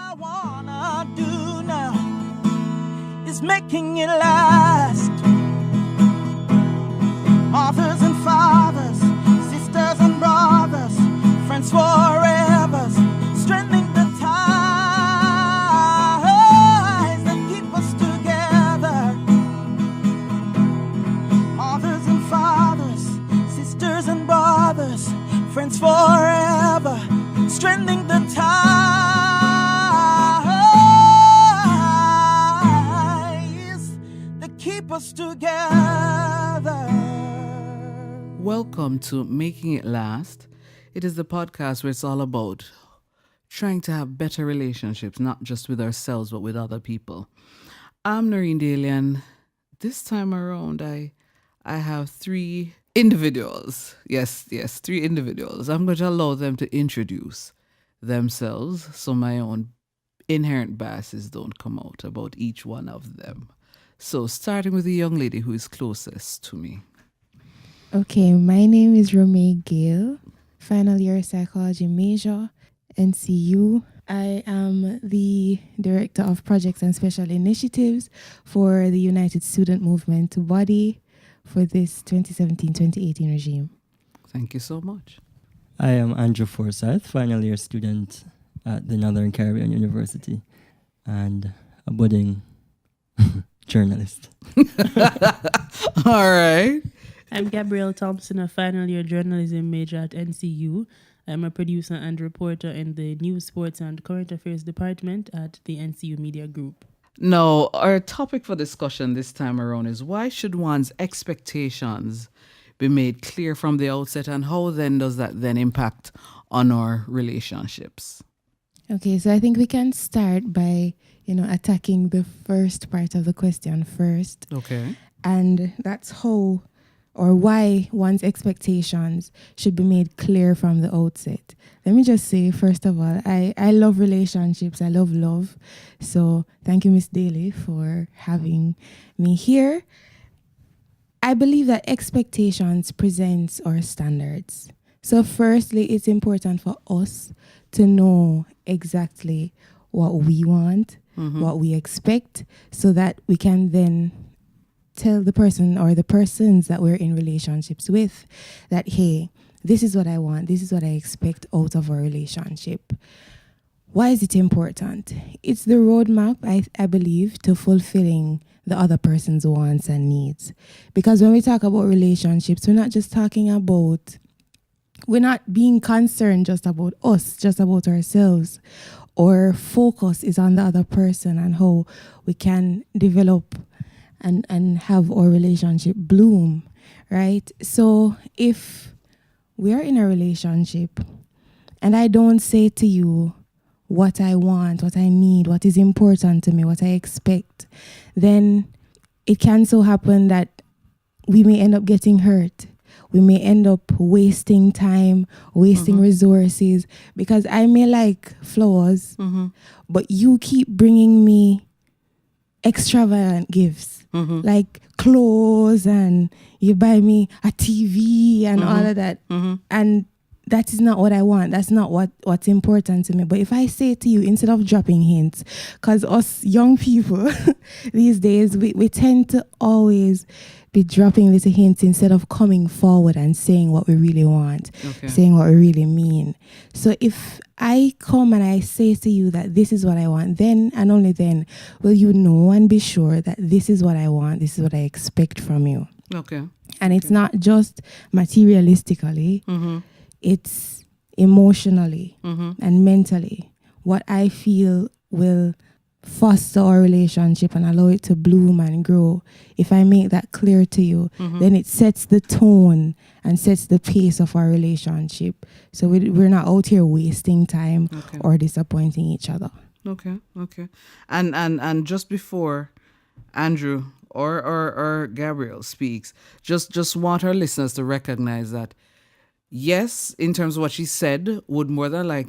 I wanna do now is making it last. Mothers and fathers, sisters and brothers, friends forever, strengthening the ties that keep us together. Mothers and fathers, sisters and brothers, friends forever, strengthening the ties that keep us together. Welcome to Making It Last. It is the podcast where it's all about trying to have better relationships, not just with ourselves, but with other people. I'm Noreen Daly, and this time around, I have three individuals. Yes, three individuals. I'm going to allow them to introduce themselves so my own inherent biases don't come out about each one of them. So starting with the young lady who is closest to me. Okay, my name is Romee, Gayle, final year psychology major, NCU. I am the director of projects and special initiatives for the United Student Movement body for this 2017-2018 regime. Thank you so much. I am Andrew Forsythe, final year student at the Northern Caribbean University and a budding journalist. All right. I'm Gabrielle Thompson, a final year journalism major at NCU. I'm a producer and reporter in the News, Sports and Current Affairs department at the NCU Media Group. Now, our topic for discussion this time around is why should one's expectations be made clear from the outset, and how then does that then impact on our relationships? Okay, so I think we can start by, attacking the first part of the question first. Okay. And that's how or why one's expectations should be made clear from the outset. Let me just say, first of all, I love relationships. I love love. So thank you, Miss Daly, for having me here. I believe that expectations presents our standards. So firstly, it's important for us to know exactly what we want, what we expect, so that we can then tell the person or the persons that we're in relationships with that, hey, this is what I want. This is what I expect out of a relationship. Why is it important? It's the roadmap, I believe, to fulfilling the other person's wants and needs. Because when we talk about relationships, we're not being concerned just about us, just about ourselves. Our focus is on the other person and how we can develop and have our relationship bloom, right? So if we are in a relationship and I don't say to you what I want, what I need, what is important to me, what I expect, then it can so happen that we may end up getting hurt. We may end up wasting time, wasting resources, because I may like flowers, but you keep bringing me extravagant gifts, like clothes, and you buy me a TV and all of that. And that is not what I want. That's not what's important to me. But if I say to you, instead of dropping hints, because us young people these days, we tend to always be dropping little hints instead of coming forward and saying what we really want, saying what we really mean. So if I come and I say to you that this is what I want, then and only then will you know and be sure that this is what I want, this is what I expect from you. Okay. And it's not just materialistically, it's emotionally and mentally. What I feel will foster our relationship and allow it to bloom and grow. If I make that clear to you, then it sets the tone and sets the pace of our relationship. So we're not out here wasting time or disappointing each other. Okay. And just before Andrew or Gabrielle speaks, just want our listeners to recognize that, yes, in terms of what she said, would more than like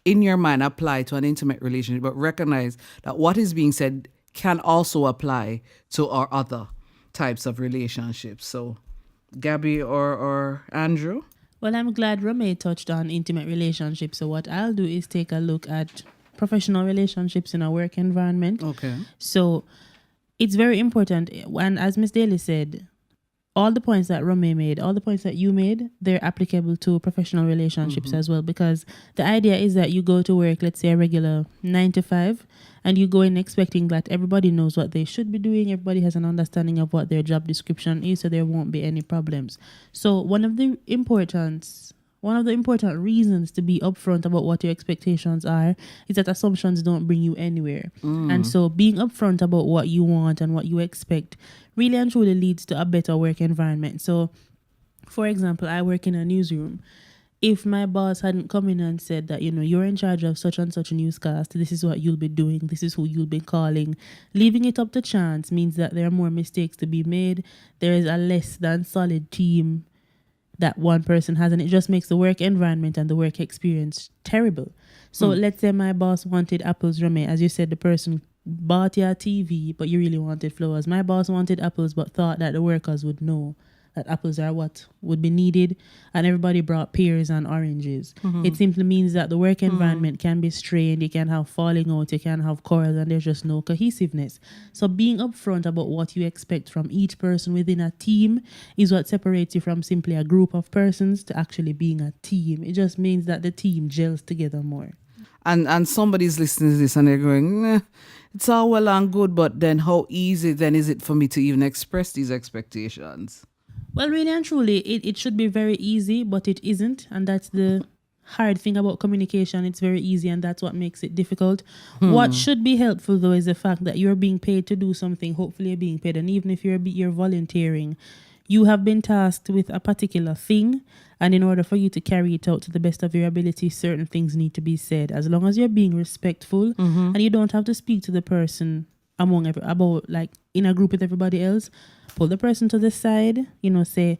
in your mind apply to an intimate relationship, but recognize that what is being said can also apply to our other types of relationships. So Gabby or Andrew? Well, I'm glad Romee touched on intimate relationships. So what I'll do is take a look at professional relationships in a work environment. Okay. So it's very important. And as Miss Daly said, all the points that Romee made, all the points that you made, they're applicable to professional relationships as well. Because the idea is that you go to work, let's say a regular 9 to 5, and you go in expecting that everybody knows what they should be doing. Everybody has an understanding of what their job description is, so there won't be any problems. So one of the important reasons to be upfront about what your expectations are is that assumptions don't bring you anywhere. And so being upfront about what you want and what you expect really and truly leads to a better work environment. So, for example, I work in a newsroom. If my boss hadn't come in and said that, you're in charge of such and such a newscast, this is what you'll be doing, this is who you'll be calling, leaving it up to chance means that there are more mistakes to be made. There is a less than solid team that one person has, and it just makes the work environment and the work experience terrible. So let's say my boss wanted apples, Romee. As you said, the person bought your TV, but you really wanted flowers. My boss wanted apples, but thought that the workers would know that apples are what would be needed, and everybody brought pears and oranges. It simply means that the work environment can be strained, you can have falling out, you can have quarrels, and there's just no cohesiveness. So being upfront about what you expect from each person within a team is what separates you from simply a group of persons to actually being a team. It just means that the team gels together more. And somebody's listening to this and they're going, it's all well and good, but then how easy then is it for me to even express these expectations? Well, really and truly, it should be very easy, but it isn't. And that's the hard thing about communication. It's very easy, and that's what makes it difficult. What should be helpful, though, is the fact that you're being paid to do something. Hopefully, you're being paid. And even if you're volunteering, you have been tasked with a particular thing. And in order for you to carry it out to the best of your ability, certain things need to be said. As long as you're being respectful and you don't have to speak to the person about like in a group with everybody else, pull the person to the side, say,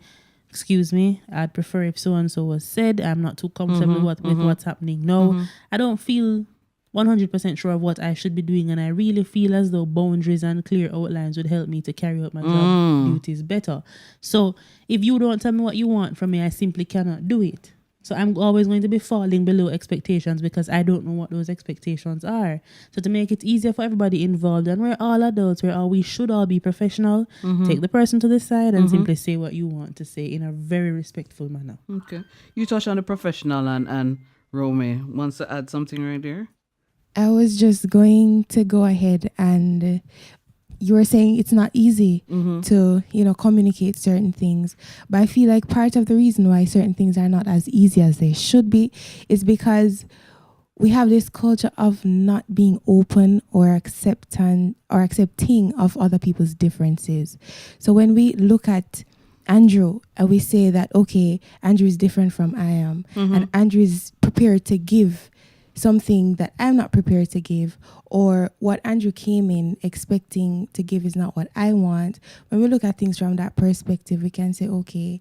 excuse me, I'd prefer if so-and-so was said. I'm not too comfortable with what's happening now. I don't feel 100% sure of what I should be doing, and I really feel as though boundaries and clear outlines would help me to carry out my job duties better. So if you don't tell me what you want from me, I simply cannot do it. So I'm always going to be falling below expectations because I don't know what those expectations are. So to make it easier for everybody involved, and we're all adults, we should all be professional, take the person to the side and simply say what you want to say in a very respectful manner. Okay. You touched on the professional and Romee wants to add something right there? I was just going to go ahead, and you were saying it's not easy to, communicate certain things. But I feel like part of the reason why certain things are not as easy as they should be is because we have this culture of not being open or accepting of other people's differences. So when we look at Andrew and we say that, okay, Andrew is different from I am, and Andrew is prepared to give something that I'm not prepared to give, or what Andrew came in expecting to give is not what I want. When we look at things from that perspective, we can say, okay,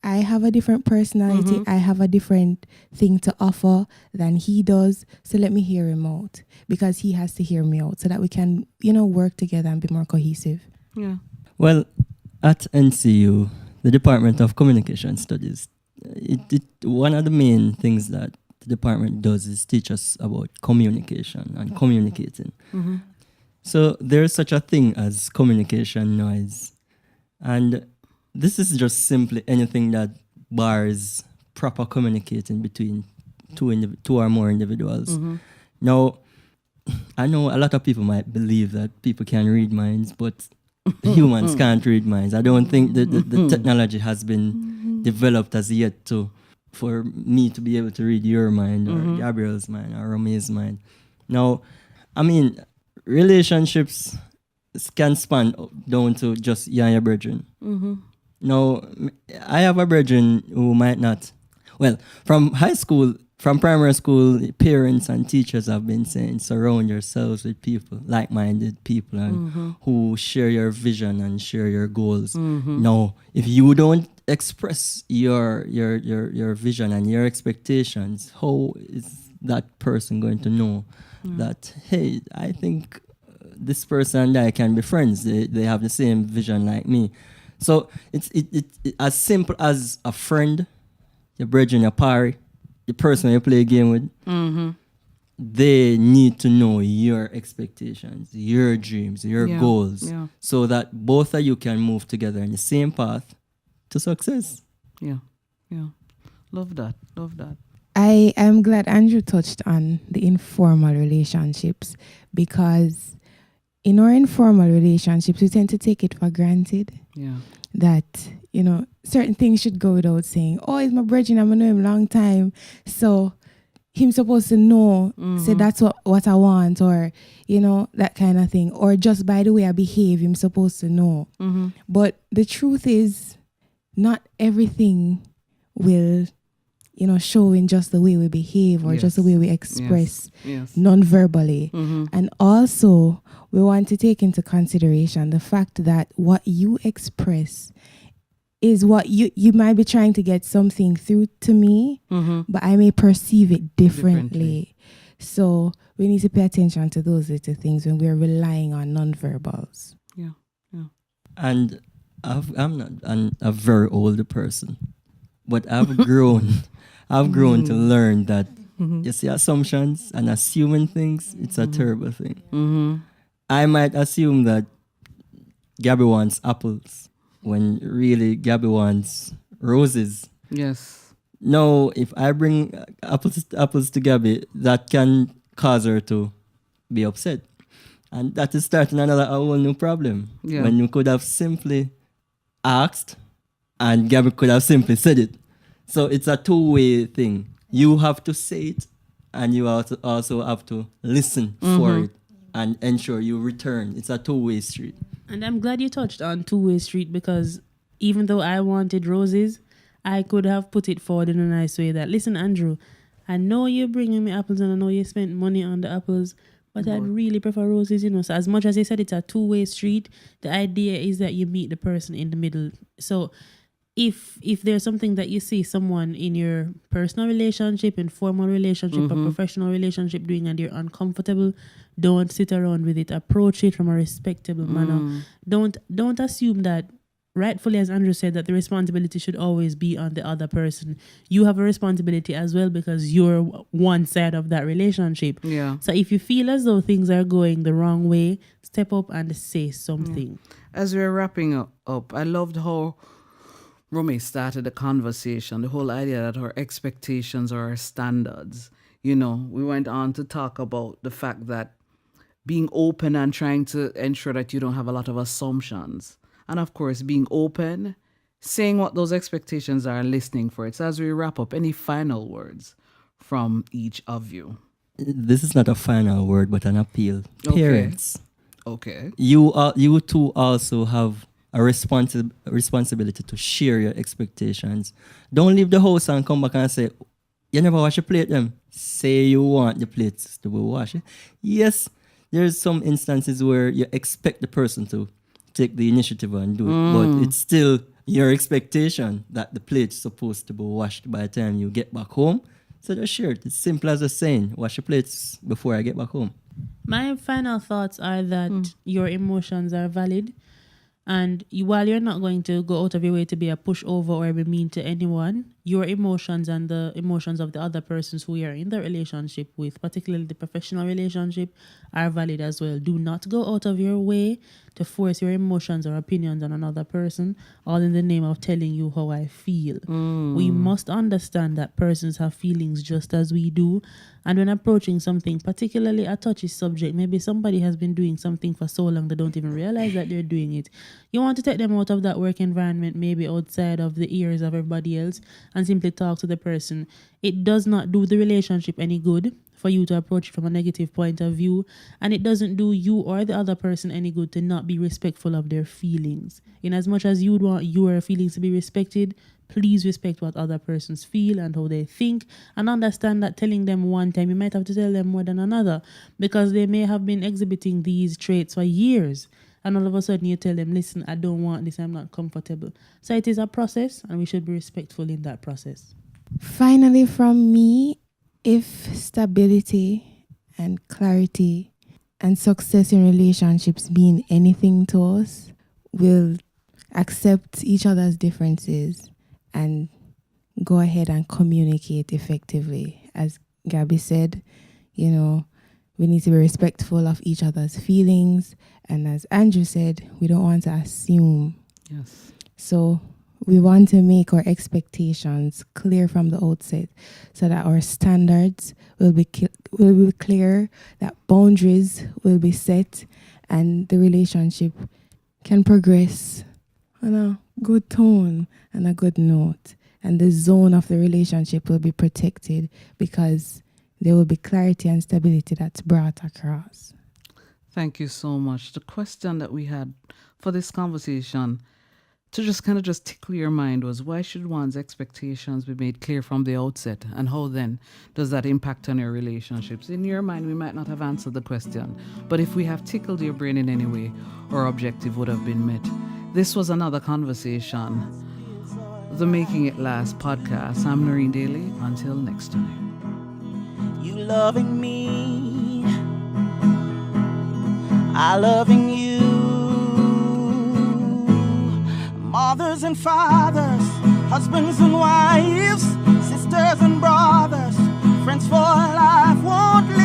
I have a different personality. I have a different thing to offer than he does. So let me hear him out, because he has to hear me out so that we can, work together and be more cohesive. Yeah. Well, at NCU, the Department of Communication Studies, one of the main things that the department does is teach us about communication and communicating. So there's such a thing as communication noise. And this is just simply anything that bars proper communicating between two or more individuals. Now, I know a lot of people might believe that people can read minds, but humans can't read minds. I don't think that the technology has been developed as yet for me to be able to read your mind or Gabrielle's mind or Romee's mind. Now, I mean, relationships can span down to just you and your brethren. Now, I have a brethren who might not. Well, from high school, from primary school, parents and teachers have been saying, surround yourselves with people, like-minded people, and who share your vision and share your goals. Now, if you don't express your vision and your expectations, how is that person going to know that, hey, I think this person and I can be friends. They have the same vision like me. So it's as simple as a friend, your brethren, your party, the person you play a game with. they need to know your expectations, your dreams, your Yeah, goals, yeah. so that both of you can move together in the same path to success. Yeah. Love that. I am glad Andrew touched on the informal relationships, because in our informal relationships, we tend to take it for granted Yeah. that, certain things should go without saying. Oh, he's my brethren, I'm know him a long time. So him supposed to know, say that's what I want, or, that kind of thing. Or just by the way I behave, him supposed to know. But the truth is, not everything will, show in just the way we behave or just the way we express Yes. non-verbally. And also, we want to take into consideration the fact that what you express is what you might be trying to get something through to me, but I may perceive it differently. So we need to pay attention to those little things when we're relying on non-verbals. Yeah. And I'm not a very older person, but I've grown. I've grown to learn that you see, assumptions and assuming things, it's a terrible thing. I might assume that Gabby wants apples when really Gabby wants roses. Yes. No, if I bring apples to Gabby, that can cause her to be upset. And that is starting a whole new problem. Yeah. When you could have simply asked and Gabby could have simply said it. So it's a two-way thing. You have to say it, and you also have to listen for it and ensure you return. It's a two-way street. And I'm glad you touched on two-way street, because even though I wanted roses, I could have put it forward in a nice way that, listen, Andrew, I know you're bringing me apples and I know you spent money on the apples, but I'd really prefer roses, So as much as I said it's a two-way street, the idea is that you meet the person in the middle. So if there's something that you see someone in your personal relationship, informal relationship, or professional relationship doing and you're uncomfortable, don't sit around with it. Approach it from a respectable manner. Don't assume that, rightfully, as Andrew said, that the responsibility should always be on the other person. You have a responsibility as well, because you're one side of that relationship. Yeah. So if you feel as though things are going the wrong way, step up and say something. As we're wrapping up, I loved how Romee started the conversation, the whole idea that our expectations are our standards. We went on to talk about the fact that being open and trying to ensure that you don't have a lot of assumptions. And of course, being open, saying what those expectations are, listening for it. So as we wrap up, any final words from each of you? This is not a final word, but an appeal. Okay. Parents, Okay. you too also have a responsibility to share your expectations. Don't leave the house and come back and say, you never wash your plate them. Say you want the plates to be washed. Yes, there's some instances where you expect the person to take the initiative and do it, but it's still your expectation that the plate's supposed to be washed by the time you get back home. So just share it. It's simple as a saying, wash your plates before I get back home. My final thoughts are that your emotions are valid. And while you're not going to go out of your way to be a pushover or be mean to anyone, your emotions and the emotions of the other persons who you're in the relationship with, particularly the professional relationship, are valid as well. Do not go out of your way to force your emotions or opinions on another person, all in the name of telling you how I feel. We must understand that persons have feelings just as we do. And when approaching something, particularly a touchy subject, maybe somebody has been doing something for so long they don't even realize that they're doing it. You want to take them out of that work environment, maybe outside of the ears of everybody else, and simply talk to the person. It does not do the relationship any good for you to approach it from a negative point of view, and it doesn't do you or the other person any good to not be respectful of their feelings. In as much as you would want your feelings to be respected, please respect what other persons feel and how they think, and understand that telling them one time, you might have to tell them more than another, because they may have been exhibiting these traits for years. And all of a sudden you tell them, listen, I don't want this, I'm not comfortable. So it is a process, and we should be respectful in that process. Finally, from me, if stability and clarity and success in relationships mean anything to us, we'll accept each other's differences and go ahead and communicate effectively. As Gabby said, We need to be respectful of each other's feelings. And as Andrew said, we don't want to assume. Yes. So we want to make our expectations clear from the outset so that our standards will be clear, that boundaries will be set, and the relationship can progress on a good tone and a good note. And the zone of the relationship will be protected because there will be clarity and stability that's brought across. Thank you so much. The question that we had for this conversation to just tickle your mind was, why should one's expectations be made clear from the outset, and how then does that impact on your relationships? In your mind, we might not have answered the question, but if we have tickled your brain in any way, our objective would have been met. This was another conversation, the Making It Last podcast. I'm Noreen Daly. Until next time. You loving me, I loving you. Mothers and fathers, husbands and wives, sisters and brothers, friends for life won't live.